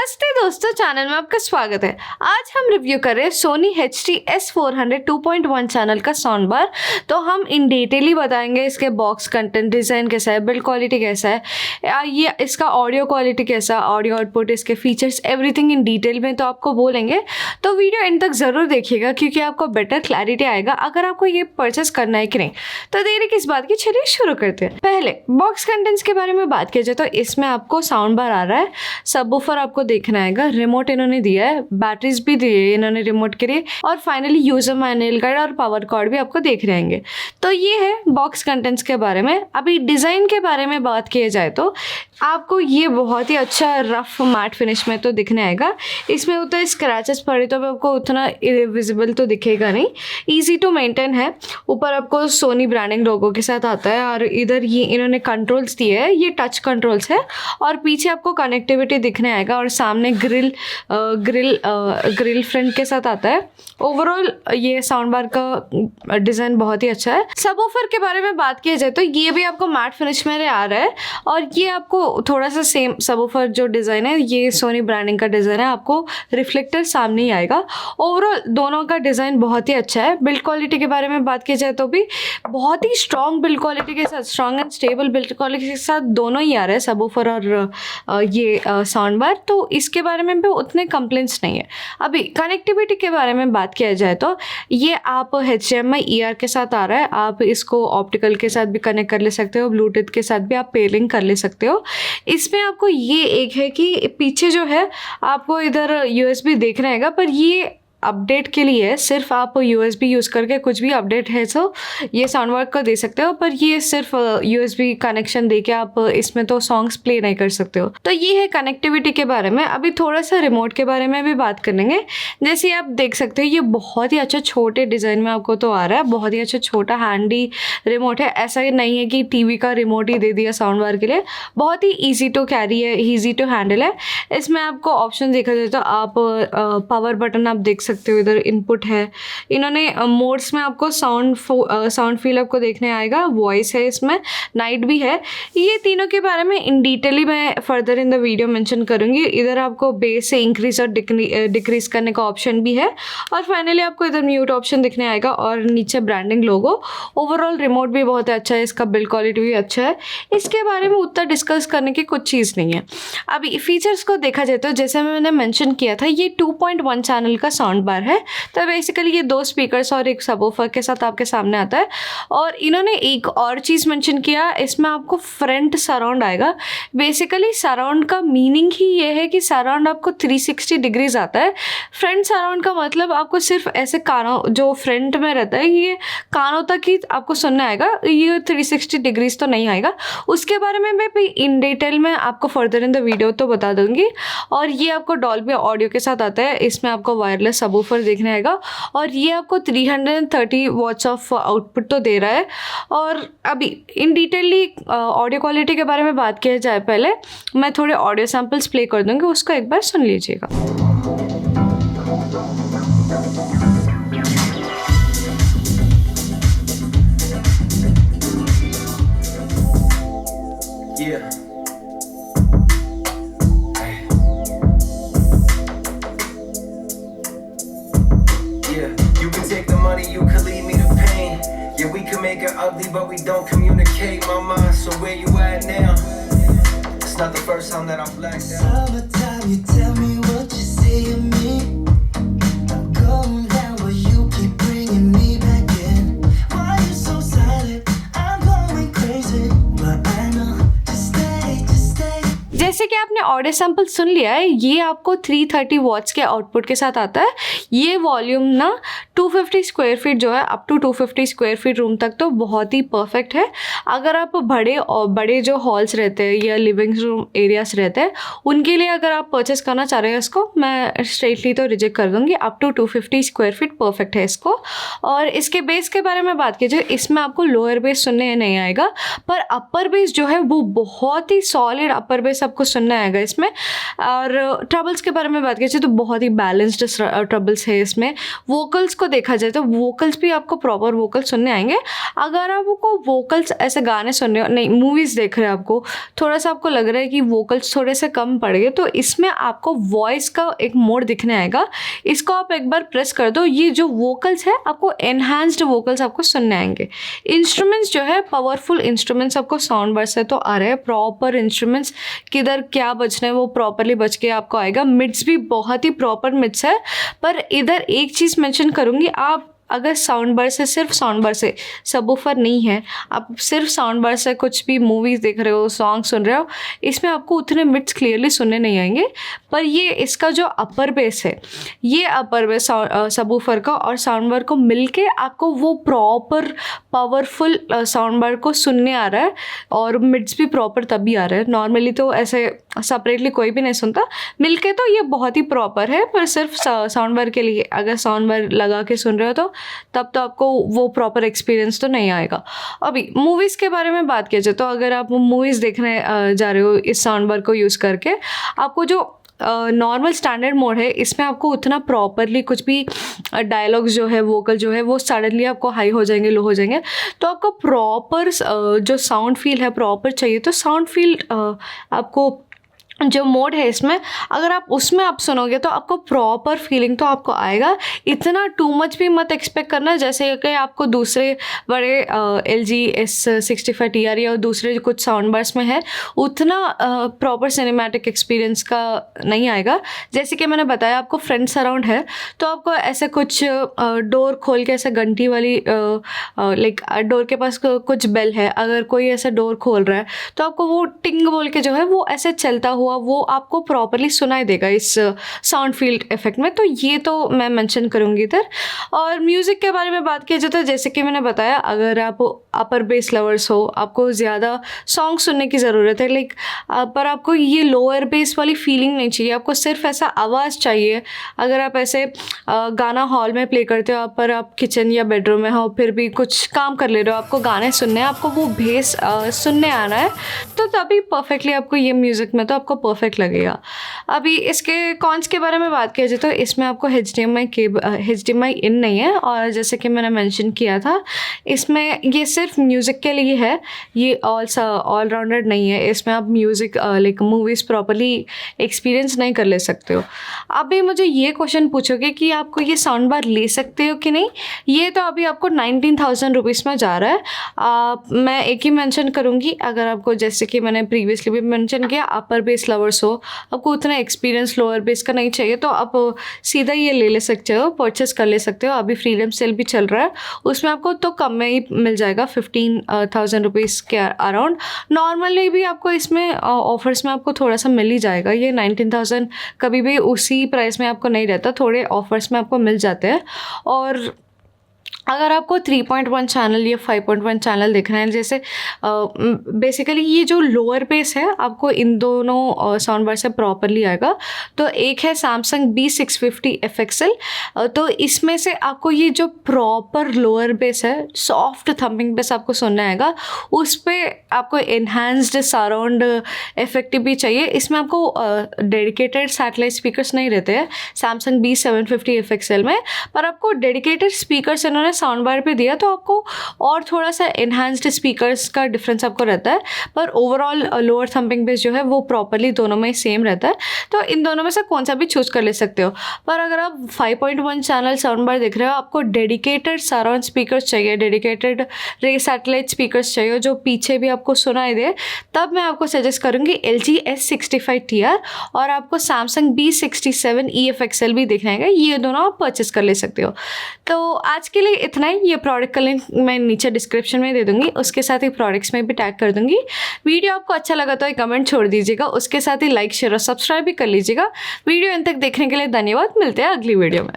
नमस्ते दोस्तों, चैनल में आपका स्वागत है। आज हम रिव्यू कर रहे हैं सोनी HT-S400 2.1 चैनल का साउंड बार। तो हम इन डिटेल ही बताएंगे इसके बॉक्स कंटेंट, डिज़ाइन कैसा है, बिल्ड क्वालिटी कैसा है, ये इसका ऑडियो क्वालिटी कैसा, ऑडियो आउटपुट, इसके फीचर्स, एवरीथिंग इन डिटेल में तो आपको बोलेंगे। तो वीडियो एंड तक ज़रूर देखिएगा क्योंकि आपको बेटर क्लैरिटी आएगा अगर आपको ये परचेस करना है कि नहीं। तो देरी किस बात की, चलिए शुरू करते हैं। पहले बॉक्स कंटेंट्स के बारे में बात किया जाए तो इसमें आपको साउंड बार आ रहा है, सबवूफर आपको देखना आएगा, रिमोट इन्होंने दिया है, बैटरीज भी दी है इन्होंने रिमोट के लिए, और फाइनली यूजर मैनुअल गाइड और पावर कॉर्ड भी आपको देख रहेंगे। तो ये है बॉक्स कंटेंट्स के बारे में। अभी डिज़ाइन के बारे में बात किया जाए तो आपको ये बहुत ही अच्छा रफ मैट फिनिश में तो दिखने आएगा। इसमें उतना स्क्रैचेस पड़े तो आपको उतना विजिबल तो दिखेगा नहीं, ईजी टू मेंटेन है। ऊपर आपको सोनी ब्रांडिंग लोगो के साथ आता है और इधर ये इन्होंने कंट्रोल्स दिए हैं, ये टच कंट्रोल्स है, और पीछे आपको कनेक्टिविटी दिखने आएगा और सामने ग्रिल फ्रंट के साथ आता है। ओवरऑल ये साउंड बार का डिज़ाइन बहुत ही अच्छा है। सबवूफर के बारे में बात किया जाए तो ये भी आपको मैट फिनिश में आ रहा है और ये आपको थोड़ा सा सेम सबवूफर जो डिज़ाइन है, ये सोनी ब्रांडिंग का डिज़ाइन है, आपको रिफ्लेक्टर सामने ही आएगा। ओवरऑल दोनों का डिज़ाइन बहुत ही अच्छा है। बिल्ड क्वालिटी के बारे में बात की जाए तो भी बहुत ही स्ट्रॉन्ग बिल्ड क्वालिटी के साथ, strong and stable build quality के साथ दोनों ही आ रहे हैं, सबवूफर और ये साउंड बार। तो इसके बारे में भी उतने कंप्लेंट्स नहीं है। अभी कनेक्टिविटी के बारे में बात किया जाए तो ये आप HDMI ER के साथ आ रहा है, आप इसको ऑप्टिकल के साथ भी कनेक्ट कर ले सकते हो, ब्लूटूथ के साथ भी आप पेयरिंग कर ले सकते हो। इसमें आपको ये एक है कि पीछे जो है आपको इधर USB देखना है, पर ये अपडेट के लिए है, सिर्फ आप USB यूज़ करके कुछ भी अपडेट है तो ये साउंड बार को दे सकते हो, पर ये सिर्फ USB कनेक्शन देके आप इसमें तो सॉन्ग्स प्ले नहीं कर सकते हो। तो ये है कनेक्टिविटी के बारे में। अभी थोड़ा सा रिमोट के बारे में भी बात करेंगे। जैसे आप देख सकते हो ये बहुत ही अच्छा छोटे डिज़ाइन में आपको तो आ रहा है, बहुत ही अच्छा छोटा हैंडी रिमोट है। ऐसा नहीं है कि TV का रिमोट ही दे दिया साउंड बार के लिए, बहुत ही ईजी टू कैरी है, ईजी टू हैंडल है। इसमें आपको ऑप्शन देखा जाए तो आप पावर बटन आप देख सकते हो, इधर इनपुट है, इन्होंने मोड्स में आपको साउंड फील आपको देखने आएगा, वॉइस है, इसमें नाइट भी है। ये तीनों के बारे में इन डिटेल मैं further in the video mention करूंगी। इधर आपको बेस से इंक्रीज और डिक्रीज करने का ऑप्शन भी है, और फाइनली आपको इधर म्यूट ऑप्शन दिखने आएगा और नीचे ब्रांडिंग लोगो। ओवरऑल रिमोट भी बहुत अच्छा है, इसका बिल्ड क्वालिटी भी अच्छा है। इसके बारे में उतना डिस्कस करने की कुछ चीज़ नहीं है। अभी फीचर्स को देखा जाए तो जैसे मैंने मेंशन किया था, ये 2.1 चैनल का साउंड बार है। तो बेसिकली ये 2 स्पीकर्स और एक सबवूफर के साथ आपके सामने आता है। और इन्होंने एक और चीज़ मेंशन किया, इसमें आपको फ्रंट सराउंड आएगा। बेसिकली सराउंड का मीनिंग ही ये है कि सराउंड आपको 360 डिग्रीज आता है। फ्रंट सराउंड का मतलब आपको सिर्फ ऐसे कानों जो फ्रंट में रहता है, ये कानों तक ही आपको सुनना आएगा, ये 360 डिग्रीज तो नहीं आएगा। उसके बारे में मैं भी इन डिटेल में आपको फर्दर इन द वीडियो तो बता दूंगी। और ये आपको डॉल्बी ऑडियो के साथ आता है, इसमें आपको वायरलेस सबवूफर देखने आएगा, और ये आपको 330 वॉट्स ऑफ आउटपुट तो दे रहा है। और अभी इन डिटेली ऑडियो क्वालिटी के बारे में बात किया जाए, पहले मैं थोड़े ऑडियो सैम्पल्स प्ले कर दूंगी, उसको एक बार सुन लीजिएगा। You could lead me to pain. Yeah, we could make it ugly, but we don't communicate, mama. So where you at now? It's not the first time that I'm blacked out. Summertime, you tell me what you see of me. I'm going down, but you keep bringing me back in. Why you so silent? I'm going crazy, but I know. Just stay. जैसे कि आपने audio sample सुन लिया है, ये आपको 330 watts के output के साथ आता है। ये वॉल्यूम ना 250 स्क्वायर फीट जो है, up to 250 square feet room तक तो बहुत ही परफेक्ट है। अगर आप बड़े जो हॉल्स रहते हैं या लिविंग रूम एरियाज रहते हैं, उनके लिए अगर आप परचेस करना चाह रहे हैं इसको, मैं स्ट्रेटली तो रिजेक्ट कर दूंगी। Up to 250 square feet perfect है इसको। और इसके बेस के बारे में बात कीजिए, इसमें आपको लोअर बेस सुनने नहीं आएगा, पर अपर बेस जो है वो बहुत ही सॉलिड अपर बेस आपको सुनना आएगा इसमें। और ट्रबल्स के बारे में बात की जाए तो बहुत ही बैलेंस्ड ट्रबल्स है इसमें। वोकल्स को देखा जाए तो वोकल्स भी आपको प्रॉपर वोकल सुनने आएंगे। अगर आपको वोकल्स ऐसे गाने सुन रहे हो, नहीं मूवीज़ देख रहे हो, आपको थोड़ा सा आपको लग रहा है कि वोकल्स थोड़े से कम पड़ गए, तो इसमें आपको वॉइस का एक मोड दिखने आएगा। इसको आप एक बार प्रेस कर दो, ये जो वोकल्स है आपको एनहांस्ड वोकल्स आपको सुनने आएंगे। इंस्ट्रूमेंट्स जो है पावरफुल इंस्ट्रूमेंट्स आपको साउंड बार से तो आ रहे हैं, प्रॉपर इंस्ट्रूमेंट्स, किधर क्या बजना है वो प्रॉपरली बज के आपको आएगा। मिड्स भी बहुत ही प्रॉपर मिड्स है। पर इधर एक चीज़ मेंशन करूँगी, आप अगर साउंड बार से, सिर्फ साउंड बार से, सबवूफर नहीं है, आप सिर्फ साउंड बार से कुछ भी मूवीज़ देख रहे हो, सॉन्ग सुन रहे हो, इसमें आपको उतने मिड्स क्लियरली सुनने नहीं आएंगे। पर ये इसका जो अपर बेस है, ये अपर बेस सबवूफर का और साउंड बार को मिलके आपको वो प्रॉपर पावरफुल साउंड बार को सुनने आ रहा है। और मिड्स भी प्रॉपर तभी आ रहा है, नॉर्मली तो ऐसे सेपरेटली कोई भी नहीं सुनता, मिलके तो ये बहुत ही प्रॉपर है। पर सिर्फ साउंड बार के लिए अगर साउंड बार लगा के सुन रहे हो तो तब तो आपको वो प्रॉपर एक्सपीरियंस तो नहीं आएगा। अभी मूवीज़ के बारे में बात किया जाए तो अगर आप मूवीज़ देखने जा रहे हो इस साउंड बार को यूज़ करके, आपको जो नॉर्मल स्टैंडर्ड मोड है इसमें आपको उतना प्रॉपरली कुछ भी डायलॉग्स जो है, वोकल जो है, वो सडनली आपको हाई हो जाएंगे, लो हो जाएंगे। तो आपको प्रॉपर जो साउंड फील है प्रॉपर चाहिए, तो साउंड फील आपको जो मोड है इसमें, अगर आप उसमें आप सुनोगे तो आपको प्रॉपर फीलिंग तो आपको आएगा। इतना टू मच भी मत एक्सपेक्ट करना जैसे कि आपको दूसरे बड़े LG S65 TR या दूसरे कुछ साउंड बार्स में है, उतना प्रॉपर सिनेमैटिक एक्सपीरियंस का नहीं आएगा। जैसे कि मैंने बताया आपको फ्रंट सराउंड है, तो आपको ऐसे कुछ डोर खोल के ऐसे घंटी वाली लाइक डोर के पास कुछ बेल है, अगर कोई ऐसे डोर खोल रहा है तो आपको वो टिंग बोल के जो है वो ऐसे चलता हुआ वो आपको प्रॉपरली सुनाई देगा इस साउंड फील्ड इफेक्ट में। तो ये तो मैं मेंशन करूँगी इधर। और म्यूज़िक के बारे में बात किया जाए तो जैसे कि मैंने बताया, अगर आप अपर बेस लवर्स हो, आपको ज़्यादा सॉन्ग सुनने की ज़रूरत है, लाइक पर आपको ये लोअर बेस वाली फीलिंग नहीं चाहिए, आपको सिर्फ ऐसा आवाज़ चाहिए। अगर आप ऐसे गाना हॉल में प्ले करते हो, पर आप किचन या बेडरूम में हो, फिर भी कुछ काम कर ले रहे हो, आपको गाने सुनने हैं, आपको वो बेस सुनने आना है, तो तभी परफेक्टली आपको ये म्यूज़िक में तो आपको परफेक्ट लगेगा। अभी इसके कॉन्स के बारे में बात किया जाए तो इसमें आपको HDMI इन नहीं है, और जैसे कि मैंने मेंशन किया था इसमें ये सिर्फ म्यूज़िक के लिए है, ये ऑल राउंडर नहीं है। इसमें आप music like movies properly experience नहीं कर ले सकते हो। अभी मुझे ये क्वेश्चन पूछोगे कि आपको ये साउंड बार ले सकते हो कि नहीं, ये तो अभी आपको 19,000 रुपीज़ में जा रहा है। मैं एक ही मेंशन करूँगी, अगर आपको जैसे कि मैंने प्रीवियसली भी मेंशन किया अपर बेस लवर्स हो, आपको उतना एक्सपीरियंस लोअर बेस का नहीं चाहिए, तो आप सीधा ये ले सकते हो, परचेस कर ले सकते हो। अभी फ्रीडम सेल भी चल रहा है, उसमें आपको तो कम में ही मिल जाएगा, 15,000 रुपीज़ के अराउंड। नॉर्मली भी आपको इसमें ऑफर्स में आपको थोड़ा सा मिल ही जाएगा। ये 19,000 कभी भी उसी प्राइस में आपको नहीं रहता, थोड़े ऑफर्स में आपको मिल जाते हैं। और अगर आपको 3.1 चैनल या 5.1 चैनल देखना है, जैसे बेसिकली ये जो लोअर बेस है आपको इन दोनों साउंड बार से प्रॉपरली आएगा। तो एक है सैमसंग B650 FXL, तो इसमें से आपको ये जो प्रॉपर लोअर बेस है, सॉफ्ट थम्पिंग बेस आपको सुनना आएगा, उस पर आपको एनहांस्ड सराउंड इफेक्ट भी चाहिए। इसमें आपको डेडिकेटेड सैटेलाइट स्पीकर्स नहीं रहते हैं सैमसंग B750 FXL में, पर आपको डेडिकेटेड स्पीकर्स इन्होंने साउंड बार पे दिया, तो आपको और थोड़ा सा एनहांस्ड स्पीकर्स का डिफरेंस आपको रहता है। पर ओवरऑल लोअर थम्पिंग बेस जो है वो प्रॉपरली दोनों में सेम रहता है, तो इन दोनों में से कौन सा भी चूज़ कर ले सकते हो। पर अगर आप 5.1 चैनल साउंड बार देख रहे हो, आपको डेडिकेटेड सराउंड स्पीकर्स चाहिए, डेडिकेटेड रे सैटेलाइट स्पीकर्स चाहिए जो पीछे भी आपको सुनाई दे, तब मैं आपको सजेस्ट करूँगी LG S65 TR, और आपको सैमसंग B67 EFXL भी देखना है, ये दोनों आप परचेस कर ले सकते हो। तो आज के लिए इतना ही। ये प्रोडक्ट का लिंक मैं नीचे डिस्क्रिप्शन में दे दूंगी, उसके साथ ही प्रोडक्ट्स में भी टैग कर दूंगी। वीडियो आपको अच्छा लगा तो एक कमेंट छोड़ दीजिएगा, उसके साथ ही लाइक शेयर और सब्सक्राइब भी कर लीजिएगा। वीडियो अंत तक देखने के लिए धन्यवाद, मिलते हैं अगली वीडियो में।